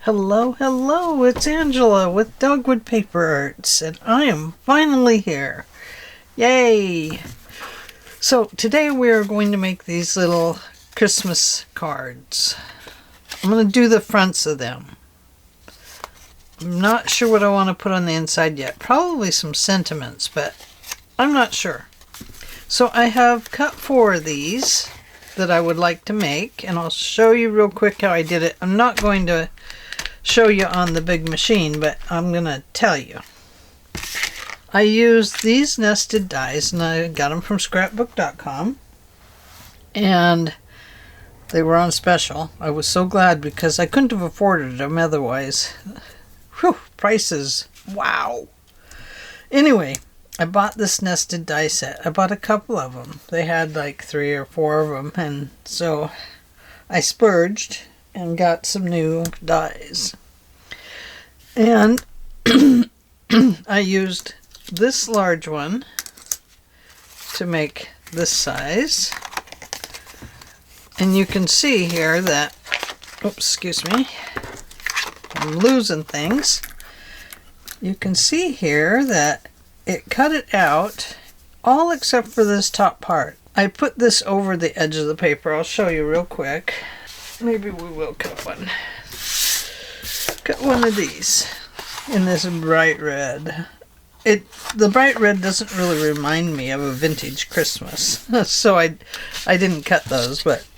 Hello, hello, it's Angela with Dogwood Paper Arts, and I am finally here. Yay! So today we are going to make these little Christmas cards. I'm going to do the fronts of them. I'm not sure what I want to put on the inside yet. Probably some sentiments, but I'm not sure. So I have cut 4 of these that I would like to make, and I'll show you real quick how I did it. I'm not going to show you on the big machine, but I'm gonna tell you. I used these nested dies, and I got them from scrapbook.com, and they were on special. I was so glad because I couldn't have afforded them otherwise. Whew, prices, wow. Anyway, I bought this nested die set. I bought a couple of them. They had like 3 or 4 of them, and so I splurged and got some new dies. And I used this large one to make this size. And you can see here that, oops, excuse me, I'm losing things. You can see here that it cut it out, all except for this top part. I put this over the edge of the paper. I'll show you real quick. Maybe we will cut one. Cut one of these in this bright red. The bright red doesn't really remind me of a vintage Christmas, so I didn't cut those. But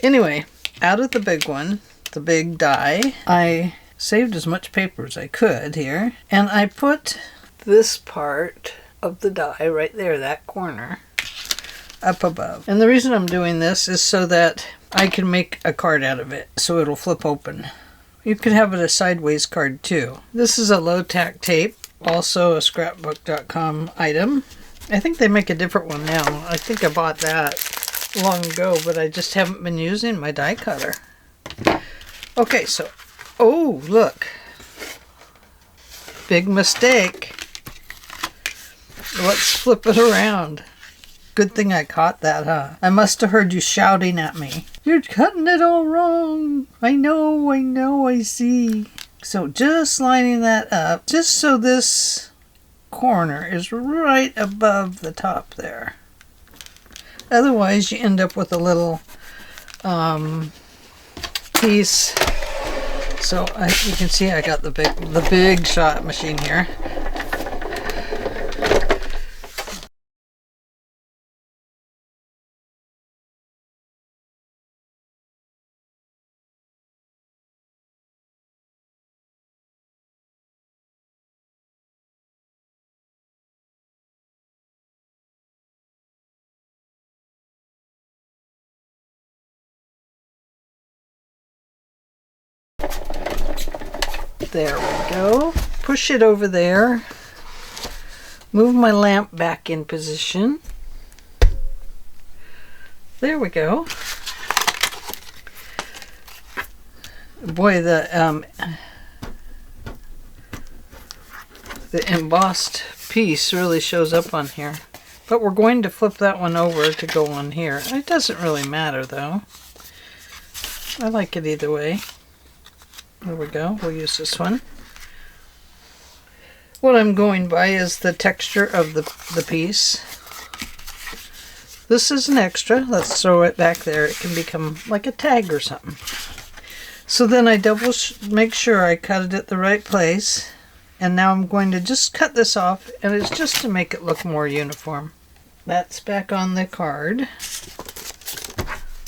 anyway, out of the big one, the big die, I saved as much paper as I could here, and I put this part of the die right there, that corner, up above. And the reason I'm doing this is so that I can make a card out of it, so it'll flip open. You could have it a sideways card too. This is a low-tack tape, also a scrapbook.com item. I think they make a different one now. I think I bought that long ago, but I just haven't been using my die cutter. Okay, so, oh, look. Big mistake. Let's flip it around. Good thing I caught that, huh? I must have heard you shouting at me. You're cutting it all wrong. I know, I see. So just lining that up, just so this corner is right above the top there. Otherwise, you end up with a little piece. So you can see I got the big shot machine here. There we go. Push it over there. Move my lamp back in position. There we go. Boy, the embossed piece really shows up on here. But we're going to flip that one over to go on here. It doesn't really matter though. I like it either way. There we go. We'll use this one. What I'm going by is the texture of the piece. This is an extra. Let's throw it back there. It can become like a tag or something. So then I make sure I cut it at the right place. And now I'm going to just cut this off, and it's just to make it look more uniform. That's back on the card.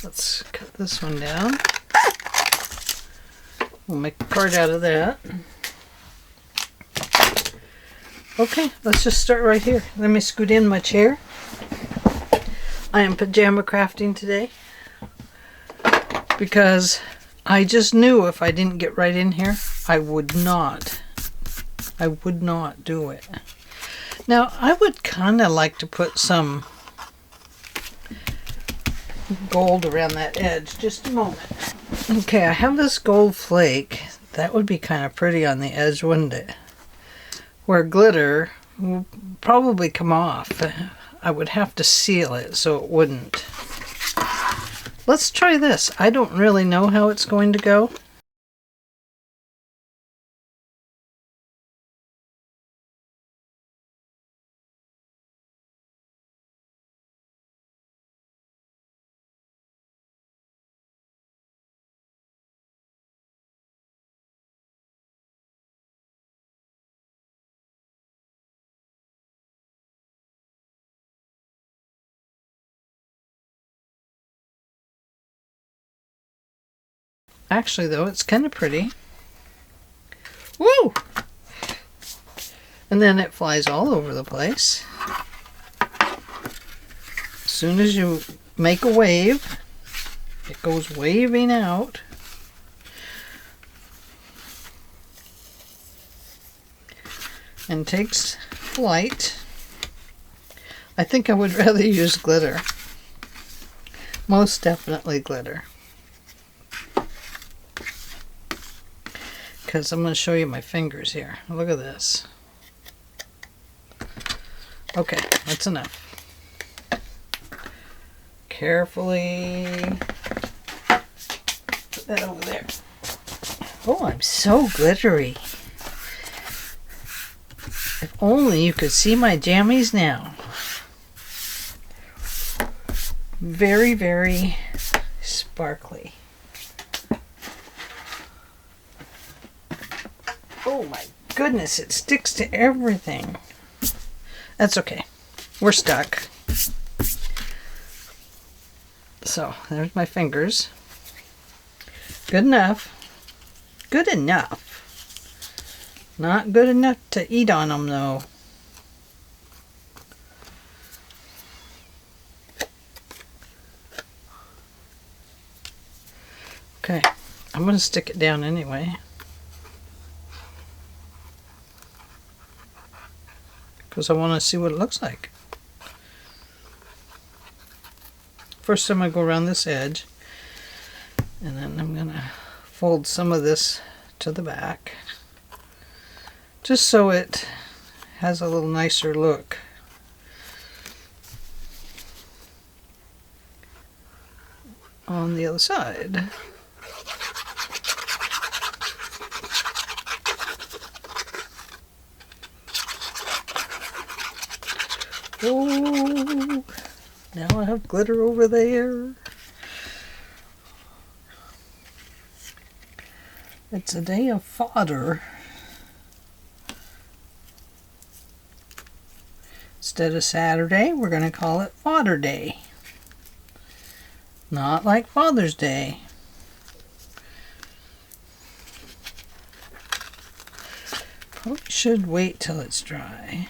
Let's cut this one down. We'll make a card out of that. Okay, let's just start right here. Let me scoot in my chair. I am pajama crafting today because I just knew if I didn't get right in here, I would not do it. Now, I would kind of like to put some gold around that edge. Just a moment. Okay, I have this gold flake. That would be kind of pretty on the edge, wouldn't it? Where glitter will probably come off. I would have to seal it so it wouldn't. Let's try this. I don't really know how it's going to go. Actually, though, it's kind of pretty. Woo! And then it flies all over the place. As soon as you make a wave, it goes waving out. And takes flight. I think I would rather use glitter. Most definitely glitter. Because I'm going to show you my fingers here. Look at this. Okay, that's enough. Carefully put that over there. Oh, I'm so glittery. If only you could see my jammies now. Very, very sparkly. Oh my goodness, it sticks to everything. That's okay. We're stuck. So, there's my fingers. Good enough. Good enough. Not good enough to eat on them, though. Okay, I'm going to stick it down anyway. Because I want to see what it looks like. First I'm going to go around this edge. And then I'm going to fold some of this to the back. Just so it has a little nicer look. On the other side. Oh, now I have glitter over there. It's a day of fodder. Instead of Saturday, we're going to call it Fodder Day. Not like Father's Day. Probably should wait till it's dry.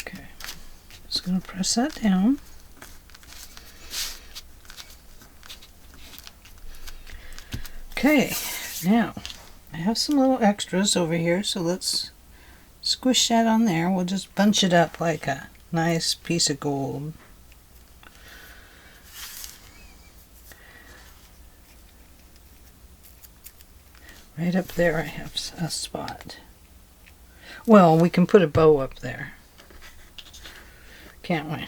Okay, just going to press that down. Okay, now I have some little extras over here, so let's squish that on there. We'll just bunch it up like a nice piece of gold. Right up there I have a spot. Well, we can put a bow up there, can't we?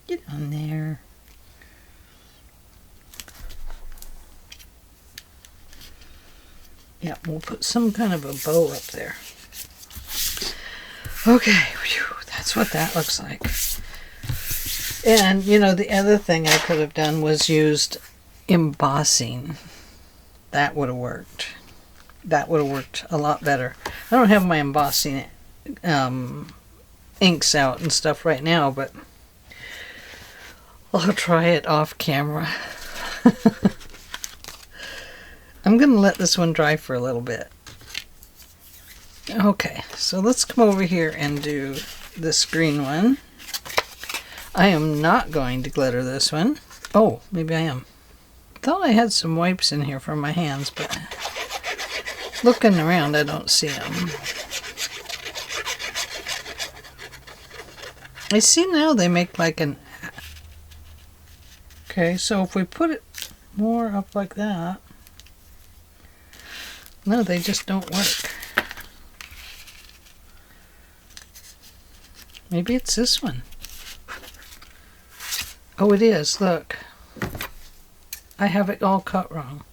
Get on there. Yeah, we'll put some kind of a bow up there. Okay, whew, that's what that looks like. And, you know, the other thing I could have done was used embossing. That would have worked. That would have worked a lot better. I don't have my embossing inks out and stuff right now, but I'll try it off camera. I'm going to let this one dry for a little bit. Okay, so let's come over here and do this green one. I am not going to glitter this one. Oh, maybe I am. Thought I had some wipes in here for my hands, but looking around I don't see them. I see now they make like an... Okay, so if we put it more up like that... No, they just don't work. Maybe it's this one. Oh, it is. Look. I have it all cut wrong.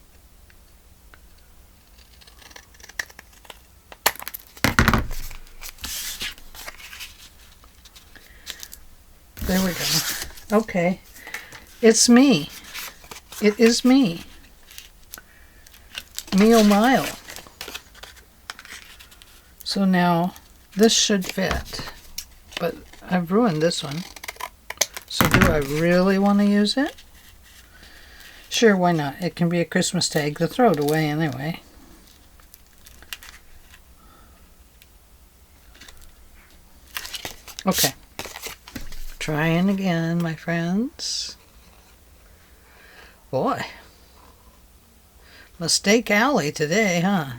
There we go. Okay. It's me. It is me. Me oh mile. So now this should fit. But I've ruined this one. So do I really want to use it? Sure, why not? It can be a Christmas tag to throw it away anyway. Okay. Trying again, my friends. Boy. Mistake alley today, huh?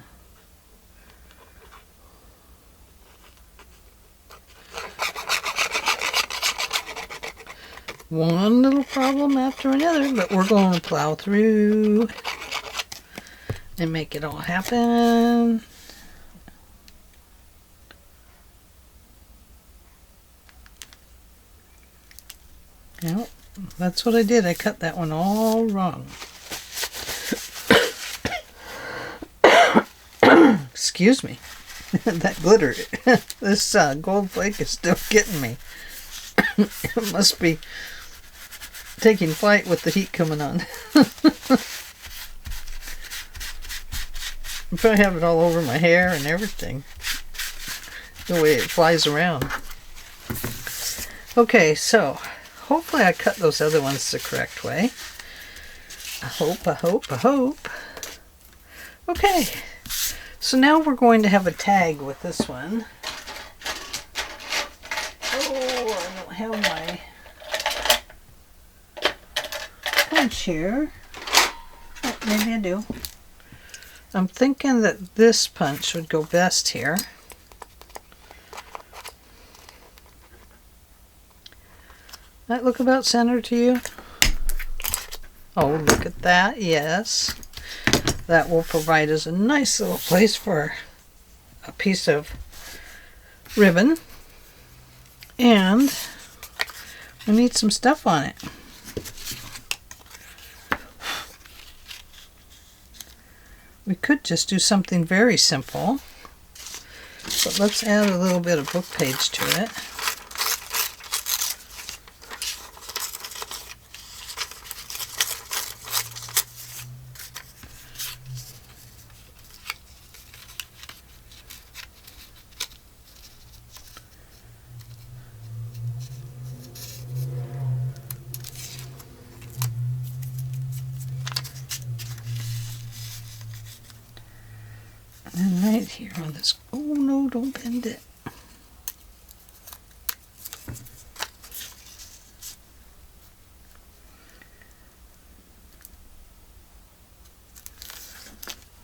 One little problem after another, but we're going to plow through and make it all happen. Yep, that's what I did. I cut that one all wrong. Excuse me. That glitter. This gold flake is still getting me. It must be taking flight with the heat coming on. I probably have it all over my hair and everything. The way it flies around. Okay, so hopefully I cut those other ones the correct way. I hope. Okay, so now we're going to have a tag with this one. Oh, I don't have my punch here. Oh, maybe I do. I'm thinking that this punch would go best here. That look about center to you? Oh, look at that, yes. That will provide us a nice little place for a piece of ribbon. And we need some stuff on it. We could just do something very simple, but let's add a little bit of book page to it. And right here on this, oh no, don't bend it.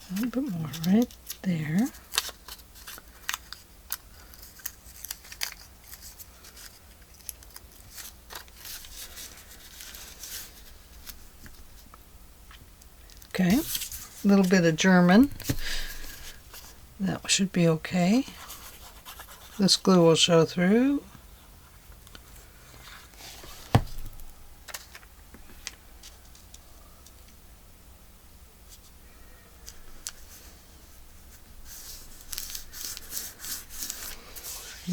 A little bit more right there. Okay, a little bit of German. That should be okay. This glue will show through.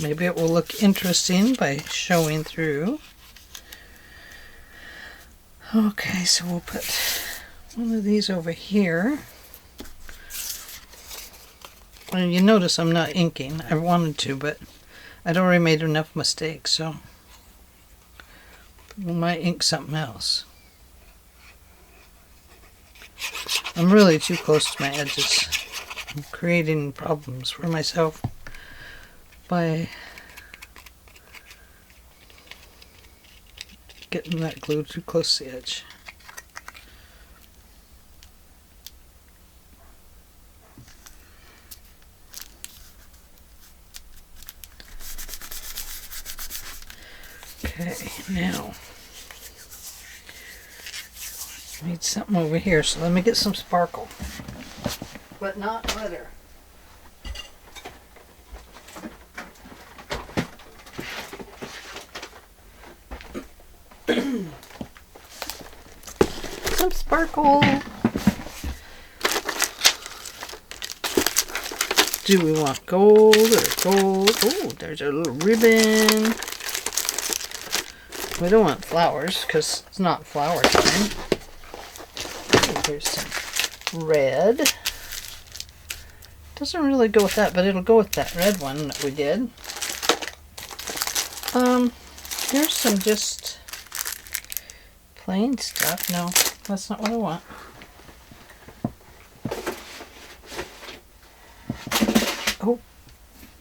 Maybe it will look interesting by showing through. Okay, so we'll put one of these over here. And you notice I'm not inking. I wanted to, but I'd already made enough mistakes, so we might ink something else. I'm really too close to my edges. I'm creating problems for myself by getting that glue too close to the edge. Okay, now I need something over here, so let me get some sparkle, but not glitter. Some sparkle. Do we want gold or gold? Oh, there's a little ribbon. We don't want flowers because it's not flower time. Ooh, there's some red. Doesn't really go with that, but it'll go with that red one that we did. Here's some just plain stuff. No, that's not what I want. Oh,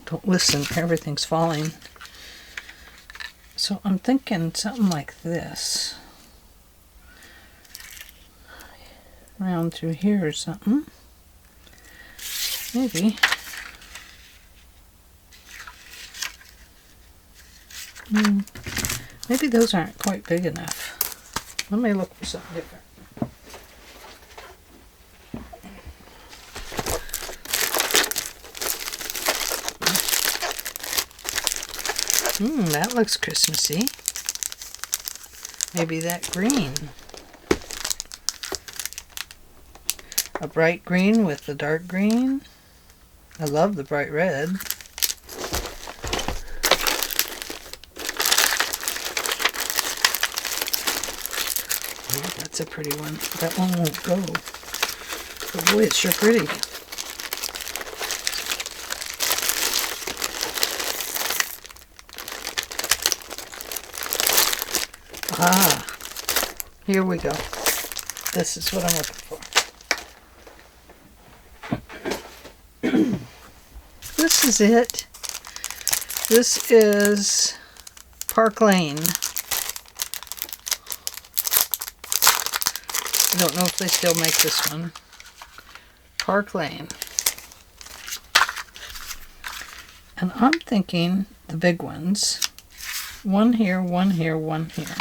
don't listen, everything's falling. So I'm thinking something like this. Around through here or something. Maybe. Maybe those aren't quite big enough. Let me look for something different. That looks Christmassy. Maybe that green. A bright green with the dark green. I love the bright red. Oh, that's a pretty one. That one won't go. But boy, it's sure pretty. Ah, here we go. This is what I'm looking for. This is it. This is Park Lane. I don't know if they still make this one. Park Lane. And I'm thinking the big ones. One here, one here, one here.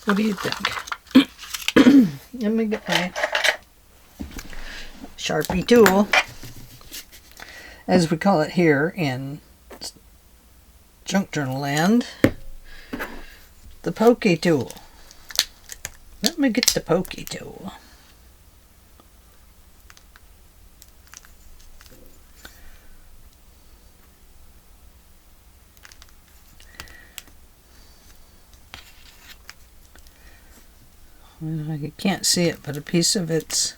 What do you think? Let me get my Sharpie tool, as we call it here in Junk Journal land, the pokey tool. Let me get the pokey tool. You can't see it, but a piece of its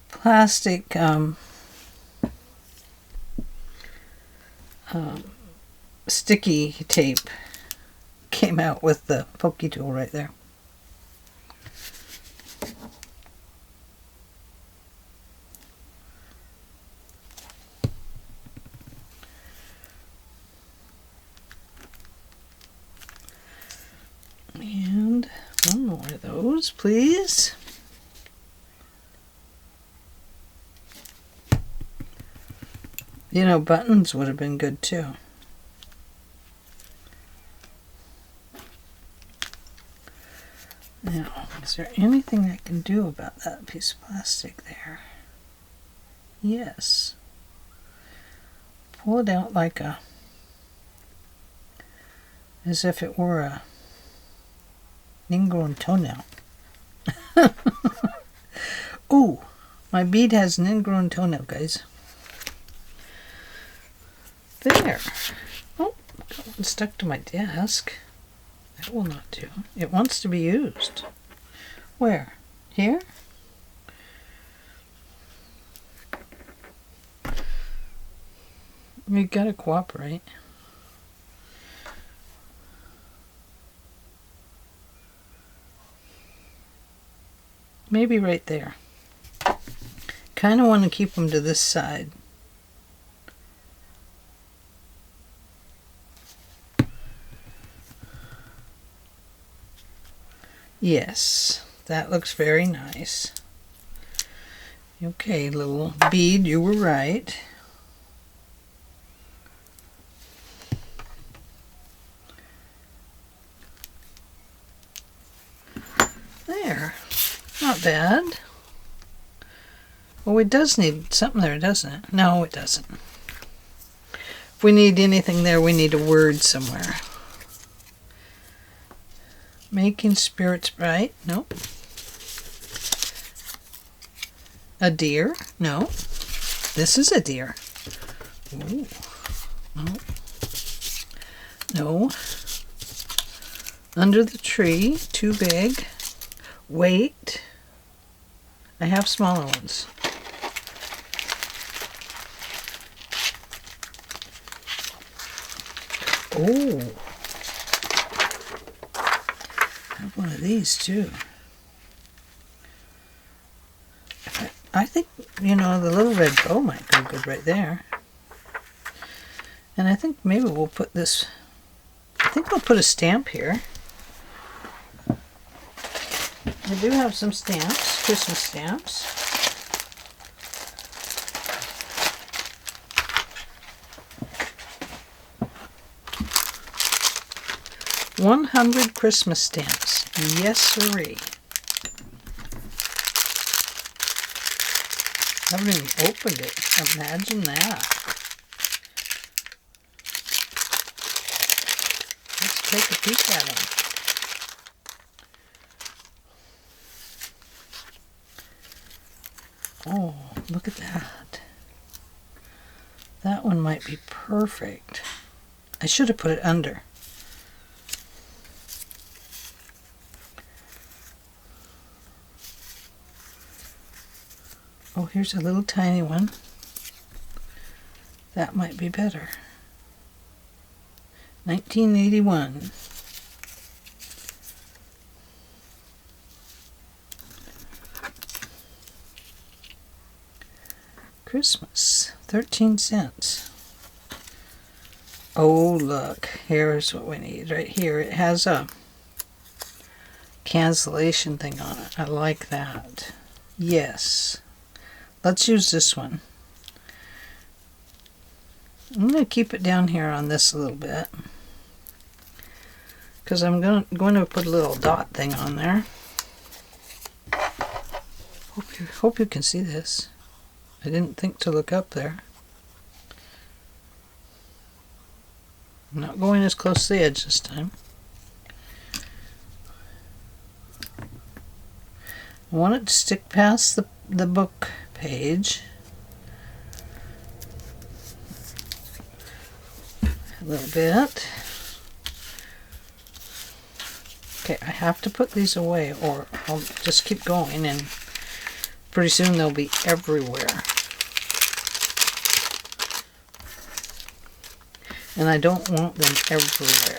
plastic sticky tape came out with the pokey tool right there. And one more of those, please. You know, buttons would have been good too. Now, is there anything I can do about that piece of plastic there? Yes. Pull it out like a, as if it were a ingrown toenail. Ooh, my bead has an ingrown toenail, guys. There. Oh, got one stuck to my desk. That will not do. It wants to be used. Where? Here? You gotta cooperate. Maybe right there. Kind of want to keep them to this side. Yes, that looks very nice. Okay, little bead, you were right. There, not bad. Well, it does need something there, doesn't it? No, it doesn't. If we need anything there, we need a word somewhere. Making spirits bright. Nope. A deer. No. This is a deer. Ooh. No. No. Under the tree, too big. Wait. I have smaller ones. Oh. I have one of these too. I think, you know, the little red bow might go good right there. And I think maybe we'll put this, I think we'll put a stamp here. I do have some stamps, Christmas stamps. $100 Christmas stamps. Yes, sirree. I haven't even opened it. Imagine that. Let's take a peek at them. Oh, look at that. That one might be perfect. I should have put it under. Oh, here's a little tiny one. That might be better. 1981. Christmas, 13 cents. Oh, look, here's what we need right here. It has a cancellation thing on it. I like that. Yes. Let's use this one. I'm going to keep it down here on this a little bit, because I'm going to put a little dot thing on there. Hope you can see this. I didn't think to look up there. I'm not going as close to the edge this time. I want it to stick past the book page. A little bit. Okay, I have to put these away or I'll just keep going and pretty soon they'll be everywhere. And I don't want them everywhere.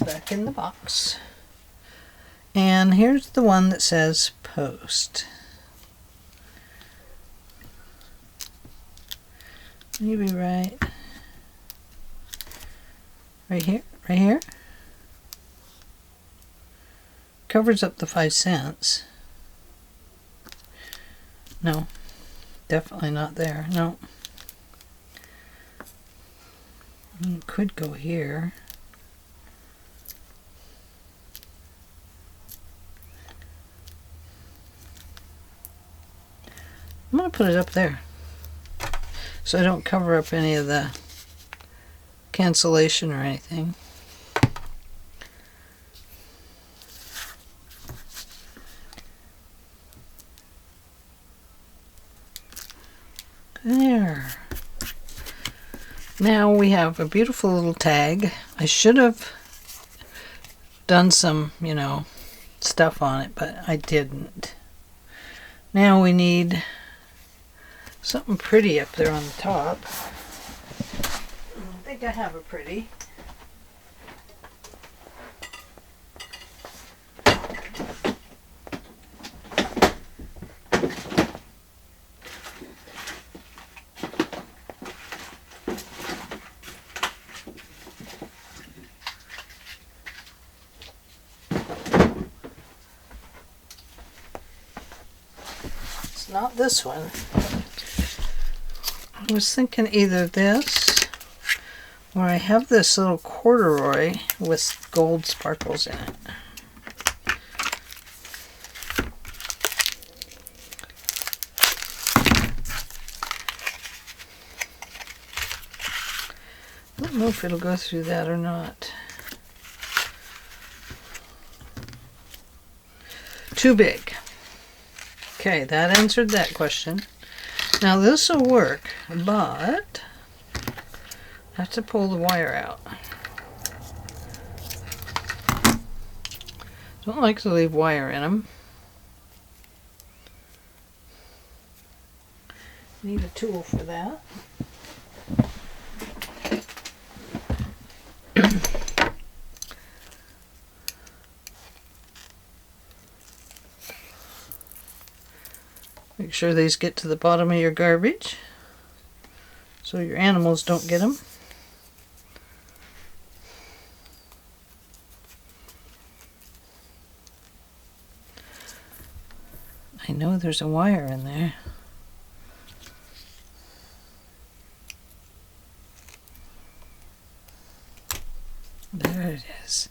Back in the box. And here's the one that says post. Maybe right here, right here. Covers up the 5 cents. No, definitely not there. No. It could go here. I'm going to put it up there so I don't cover up any of the cancellation or anything. There. Now we have a beautiful little tag. I should have done some, you know, stuff on it, but I didn't. Now we need something pretty up there on the top. I think I have a pretty. It's not this one. I was thinking either this, or I have this little corduroy with gold sparkles in it. I don't know if it'll go through that or not. Too big. Okay, that answered that question. Now this will work, but have to pull the wire out. Don't like to leave wire in them. Need a tool for that. Make sure these get to the bottom of your garbage so your animals don't get them. I know there's a wire in there. There it is.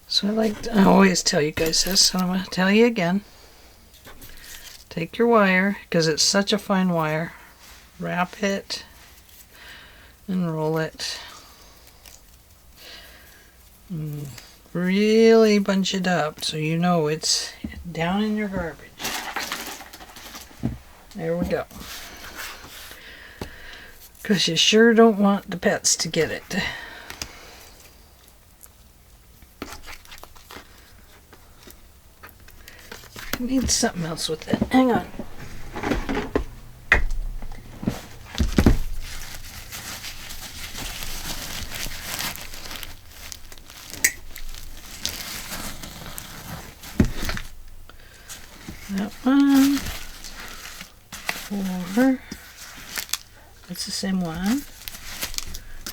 So I always tell you guys this, and I'm going to tell you again. Take your wire, because it's such a fine wire, wrap it and roll it. And really bunch it up so you know it's down in your garbage. There we go. Because you sure don't want the pets to get it. I need something else with it. Hang on. That one. 4. It's the same one.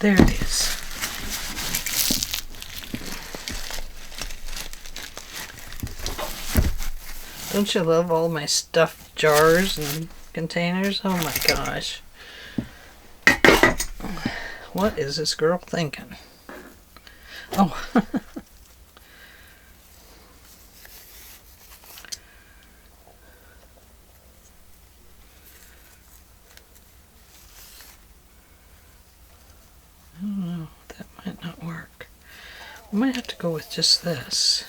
There it is. Don't you love all my stuffed jars and containers? Oh my gosh. What is this girl thinking? Oh. I don't know. That might not work. We might have to go with just this.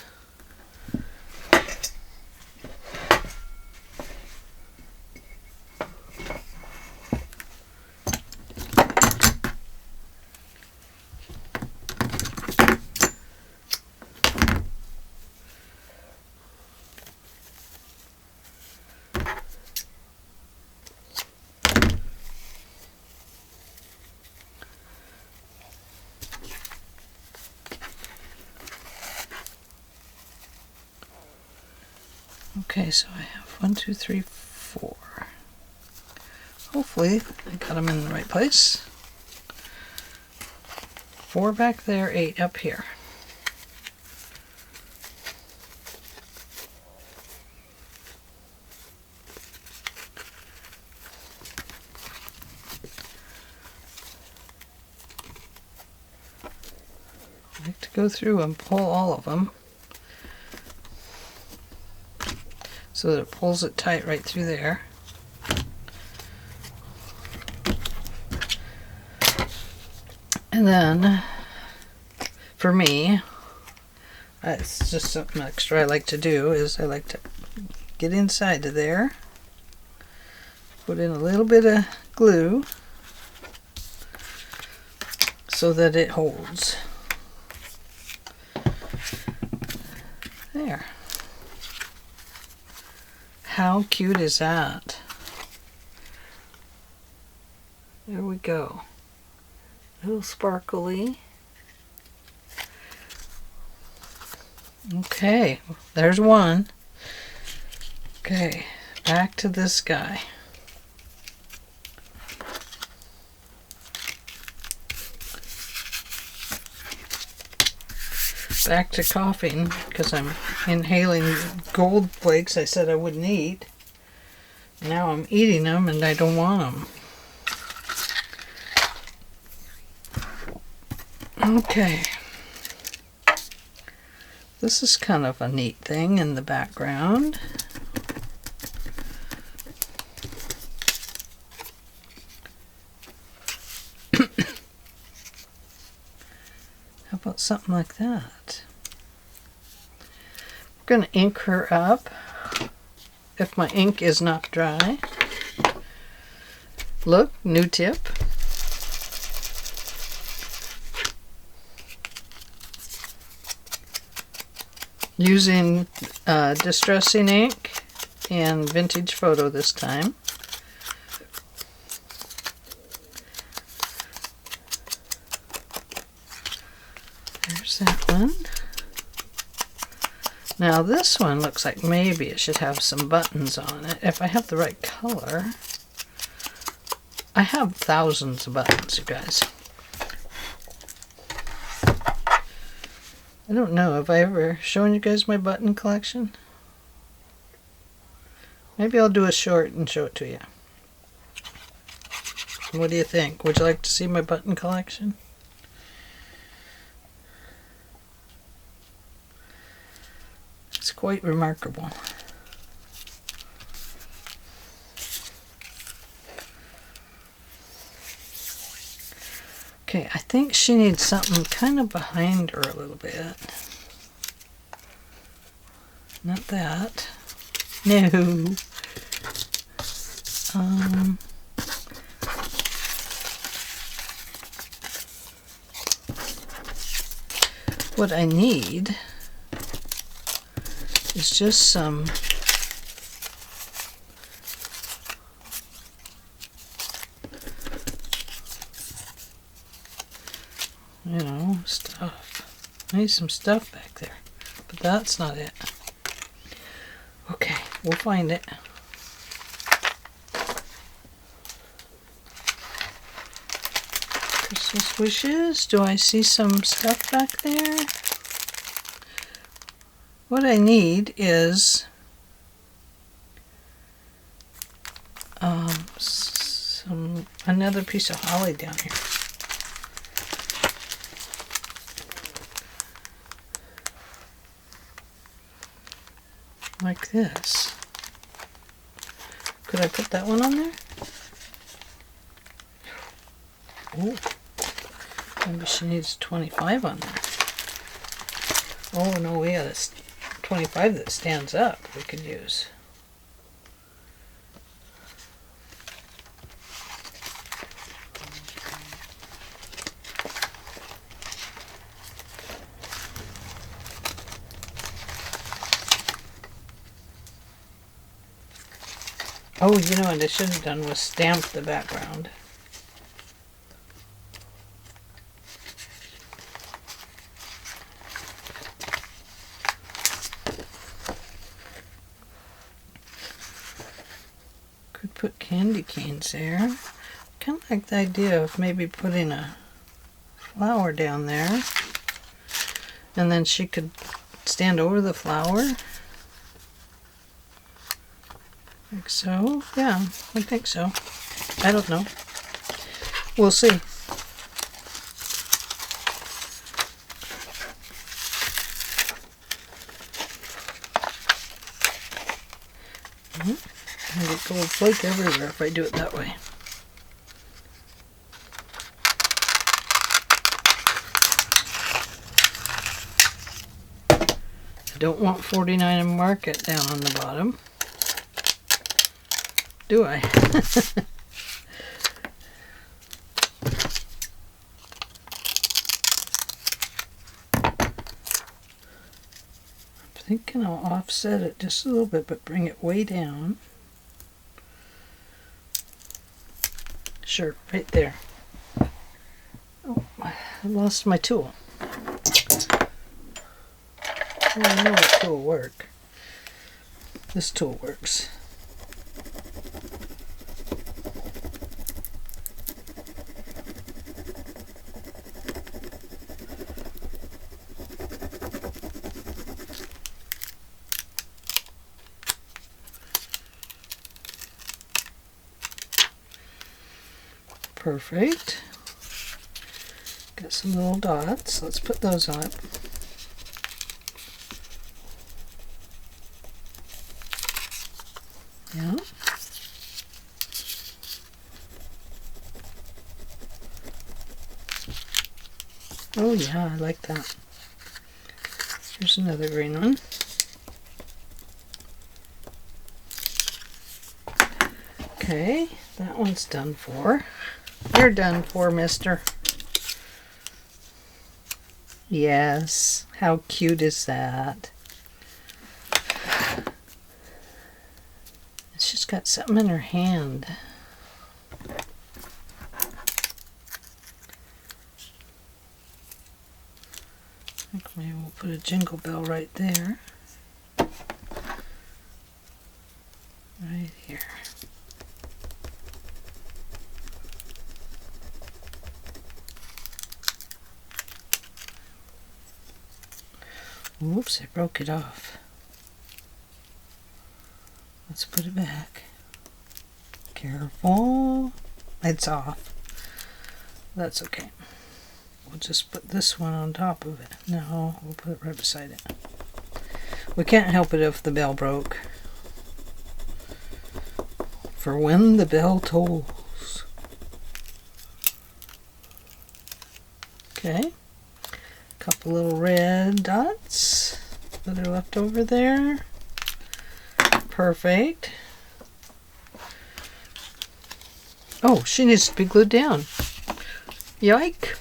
Okay, so I have 1, 2, 3, 4. Hopefully I got them in the right place. 4 back there, 8 up here. I like to go through and pull all of them, so that it pulls it tight right through there. And then, for me, it's just something extra I like to do, is I like to get inside of there, put in a little bit of glue so that it holds. There. How cute is that? There we go. A little sparkly. Okay, there's one. Okay, back to this guy. Back to coughing, because I'm inhaling gold flakes I said I wouldn't eat. Now I'm eating them and I don't want them. Okay. This is kind of a neat thing in the background. How about something like that? We're going to ink her up if my ink is not dry. Look, new tip. Using distressing ink and vintage photo this time. There's that one. Now this one looks like maybe it should have some buttons on it. If I have the right color. I have thousands of buttons, you guys. I don't know, have I ever shown you guys my button collection? Maybe I'll do a short and show it to you. What do you think? Would you like to see my button collection? It's quite remarkable. Okay, I think she needs something kind of behind her a little bit. Not that. No. What I need is just some stuff. I need some stuff back there, but that's not it. Okay, we'll find it. Christmas wishes. Do I see some stuff back there? What I need is another piece of holly down here. Like this. Could I put that one on there? Oh, maybe she needs 25 on there. Oh no, we got a 25 that stands up we could use. Oh, you know what I should have done was stamp the background. Could put candy canes there. Kind of like the idea of maybe putting a flower down there. And then she could stand over the flower. Like so. Yeah, I think so. I don't know. We'll see. I get gold flake everywhere if I do it that way. I don't want 49 and mark it down on the bottom. Do I? I'm thinking I'll offset it just a little bit, but bring it way down. Sure, right there. Oh, I lost my tool. Oh, I know what tool will work. This tool works. Perfect. Got some little dots. Let's put those on. Yeah. Oh yeah, I like that. Here's another green one. Okay, That one's done for. You're done for, mister. Yes. How cute is that? She's got something in her hand. I think maybe we'll put a jingle bell right there. Right here. Oops, I broke it off. Let's put it back. Careful. It's off. That's okay. We'll just put this one on top of it. No, we'll put it right beside it. We can't help it if the bell broke. For when the bell tolls. Okay. Couple little red dots that are left over there. Perfect. Oh, she needs to be glued down. Yike.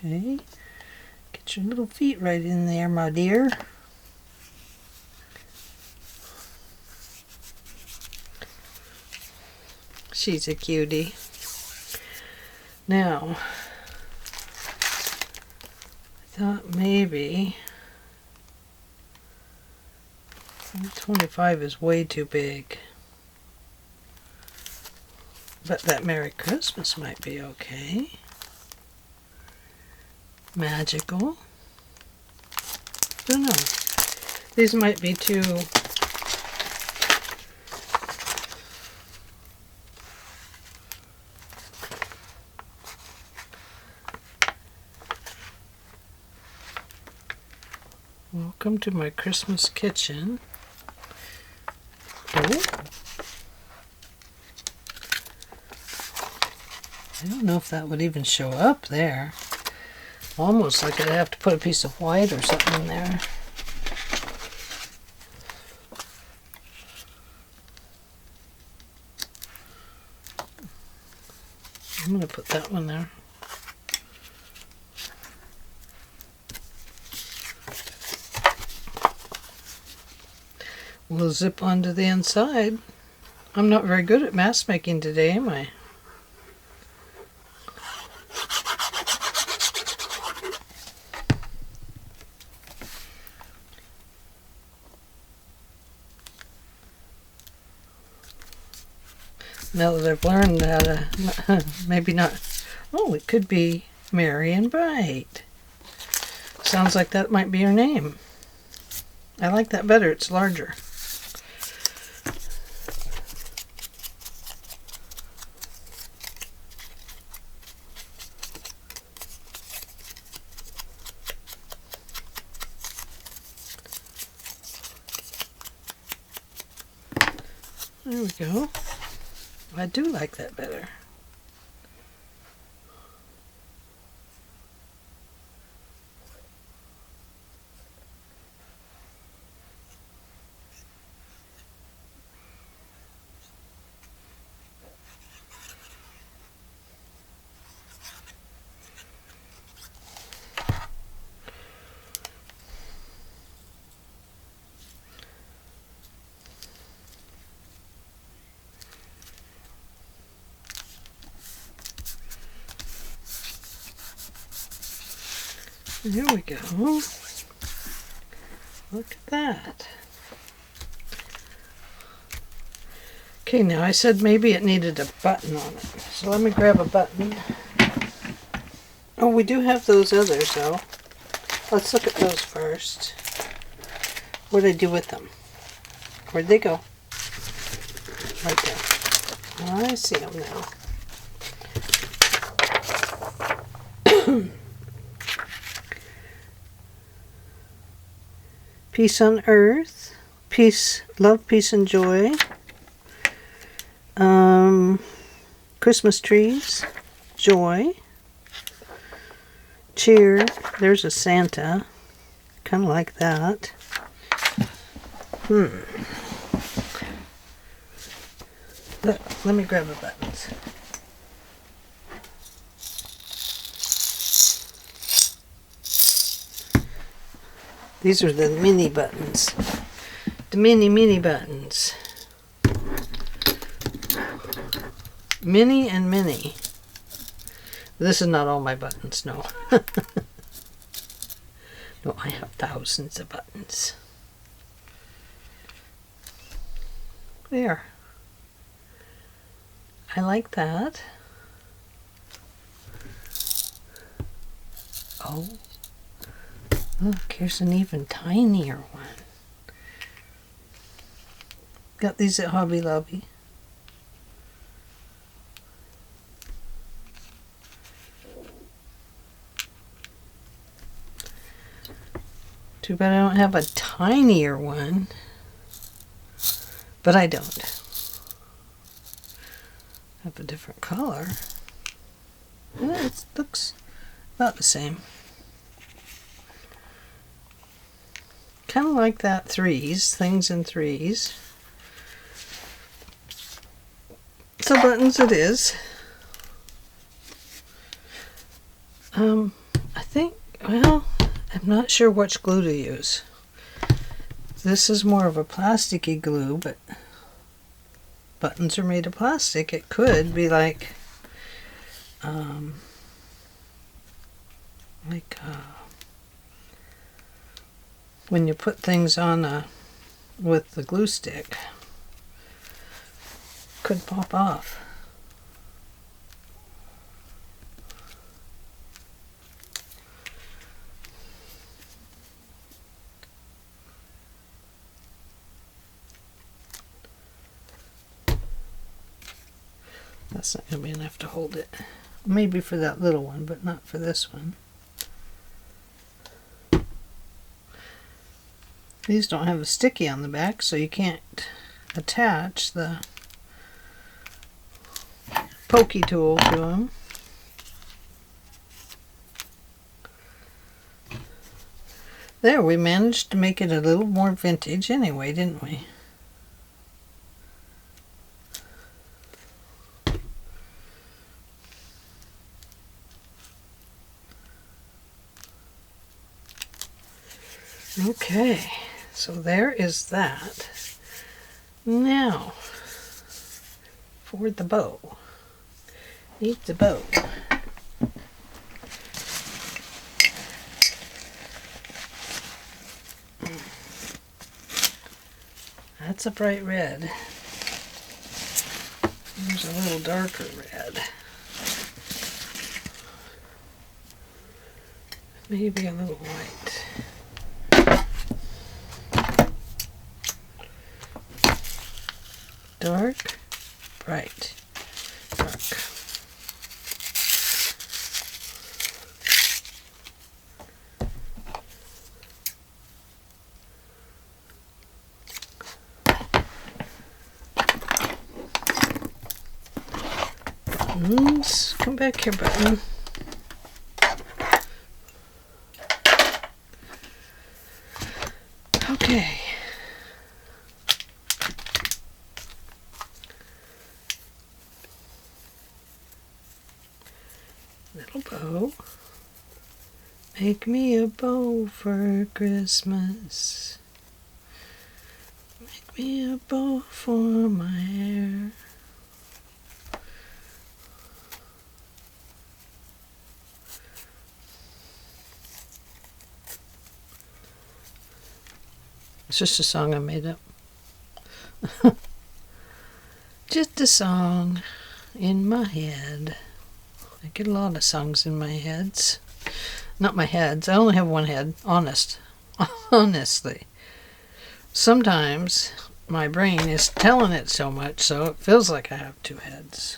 Okay, get your little feet right in there, my dear. She's a cutie. Now, I thought maybe 25 is way too big. But that Merry Christmas might be okay. Magical. Don't know. These might be too... Welcome to my Christmas kitchen. Oh. I don't know if that would even show up there. Almost like I'd have to put a piece of white or something in there. I'm going to put that one there. We'll zip onto the inside. I'm not very good at mask making today, am I? Now that I've learned how to, maybe not, oh, it could be Merry and Bright. Sounds like that might be her name. I like that better, it's larger. There we go. I do like that better. There we go. Look at that. Okay, now I said maybe it needed a button on it. So let me grab a button. Oh, we do have those others though. Let's look at those first. What did I do with them? Where'd they go? Right there. I see them now. Peace on earth. Peace, love, peace, and joy. Christmas trees. Joy. Cheer. There's a Santa. Kind of like that. Let me grab the buttons. These are the mini buttons. The mini buttons. Mini and mini. This is not all my buttons, no. No, I have thousands of buttons. There. I like that. Oh. Look, here's an even tinier one. Got these at Hobby Lobby. Too bad I don't have a tinier one. But I don't. Have a different color. It looks about the same. Kind of like that threes, things in threes. So buttons it is. I think, well, I'm not sure which glue to use. This is more of a plasticky glue, but buttons are made of plastic. It could be like when you put things on with the glue stick, could pop off. That's not going to be enough to hold it. Maybe for that little one, but not for this one. These don't have a sticky on the back, so you can't attach the pokey tool to them. There, we managed to make it a little more vintage anyway, didn't we? Okay, so there is that. Now, for the bow. Need the bow. That's a bright red. There's a little darker red. Maybe a little white. Dark, bright, dark. Buttons. Come back here, button. Okay. Little bow. Make me a bow for Christmas. Make me a bow for my hair. It's just a song I made up. Just a song in my head. I get a lot of songs in my heads. Not my heads. I only have one head. Honestly. Sometimes my brain is telling it so much, so it feels like I have two heads.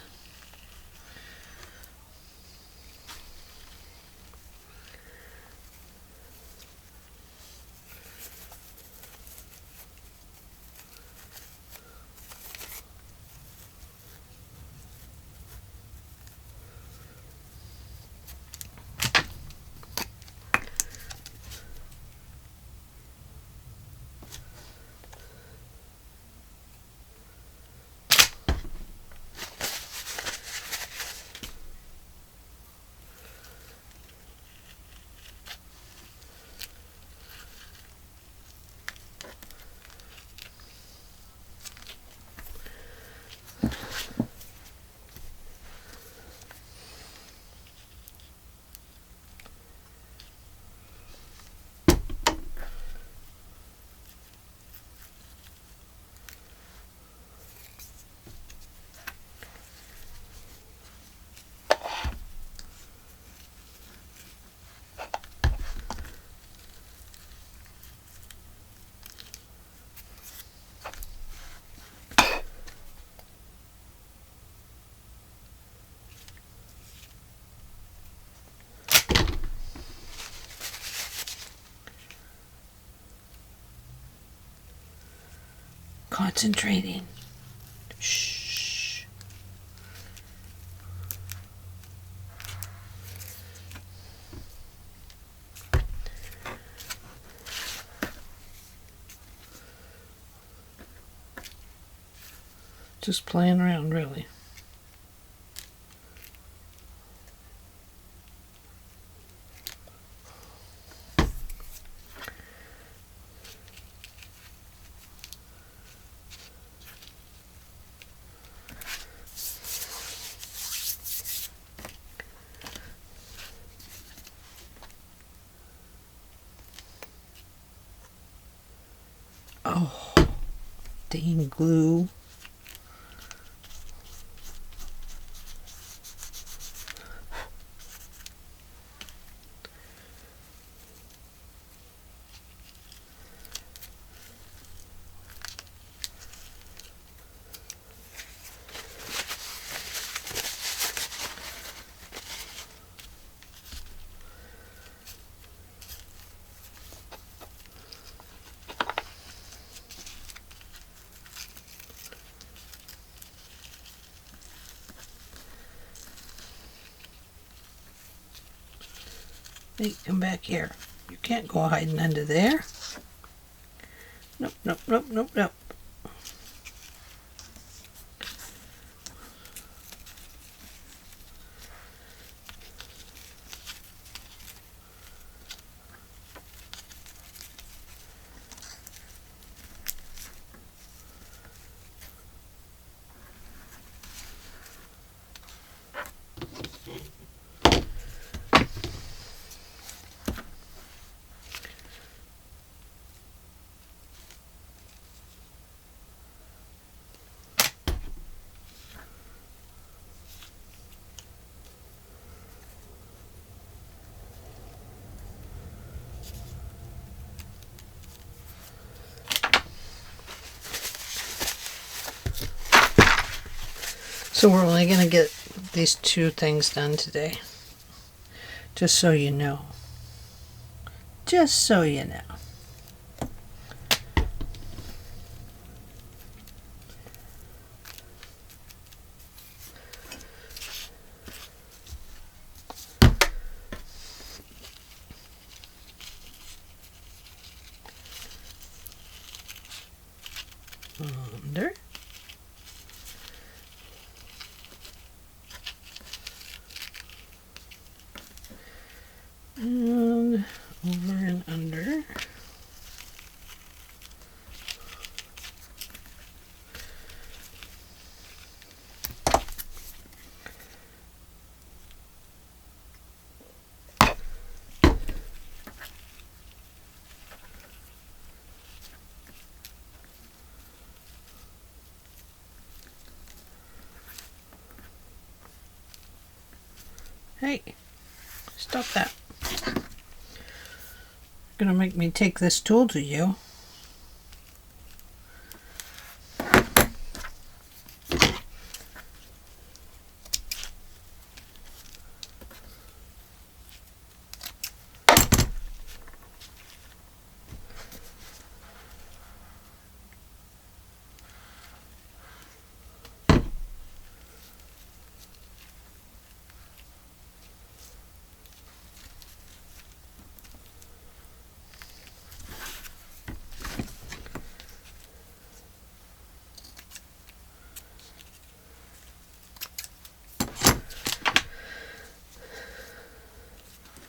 concentrating. Shh. Just playing around, really. Oh, dang glue. Hey, come back here. You can't go hiding under there. Nope, nope, nope, nope, nope. So we're only going to get these two things done today. Just so you know. Just so you know. Under. And over and under. Hey, stop that. You're gonna make me take this tool to you.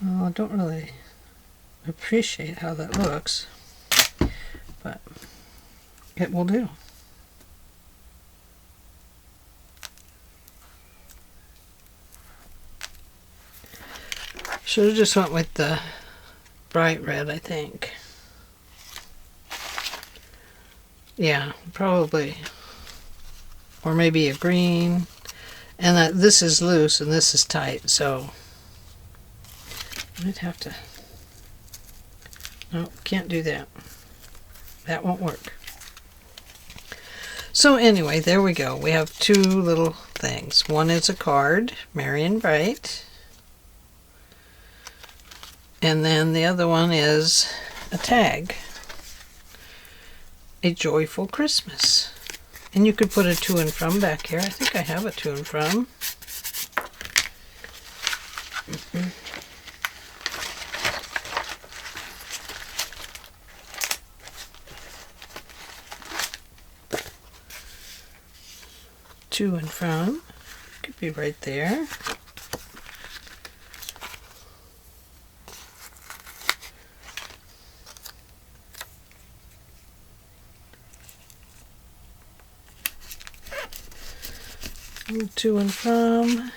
Well, I don't really appreciate how that looks, but it will do. Should have just went with the bright red, I think. Yeah, probably. Or maybe a green. And that this is loose and this is tight, so I might have to. No, can't do that. That won't work. So anyway, there we go. We have two little things. One is a card, Marion Bright. And then the other one is a tag. a joyful Christmas. And you could put a to and from back here. I think I have a to and from. To and from could be right there. To and from,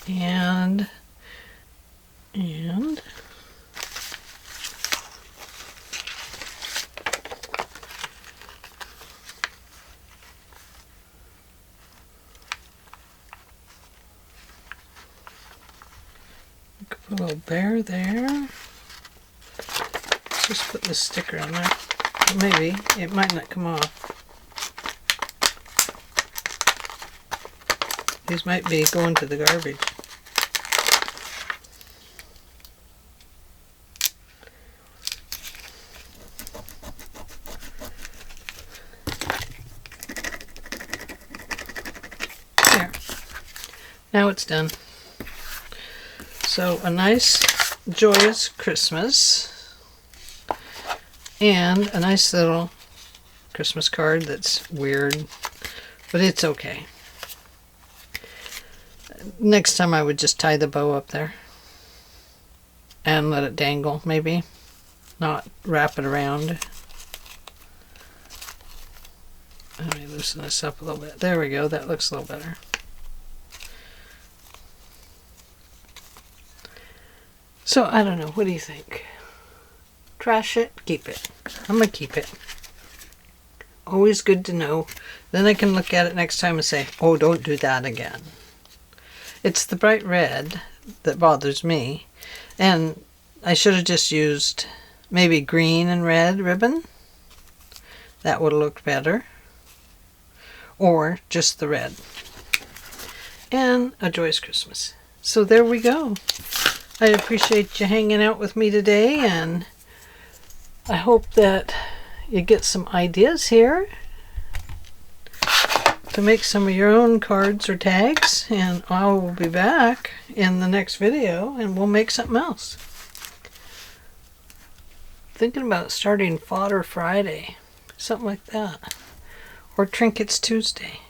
and put a little bear there. Let's just put this sticker on there. Maybe it might not come off. These might be going to the garbage. There. Now it's done. So a nice, joyous Christmas. And a nice little Christmas card that's weird, but it's okay. Next time I would just tie the bow up there and let it dangle, maybe. Not wrap it around. Let me loosen this up a little bit. There we go. That looks a little better. So, I don't know. What do you think? Trash it? Keep it. I'm going to keep it. Always good to know. Then I can look at it next time and say, oh, don't do that again. It's the bright red that bothers me. And I should have just used maybe green and red ribbon. That would have looked better. Or just the red. And a joyous Christmas. So there we go. I appreciate you hanging out with me today, and I hope that you get some ideas here to make some of your own cards or tags, and I will be back in the next video and we'll make something else. Thinking about starting Fodder Friday, something like that, or Trinkets Tuesday.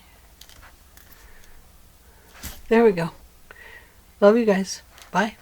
There we go. Love you guys. Bye.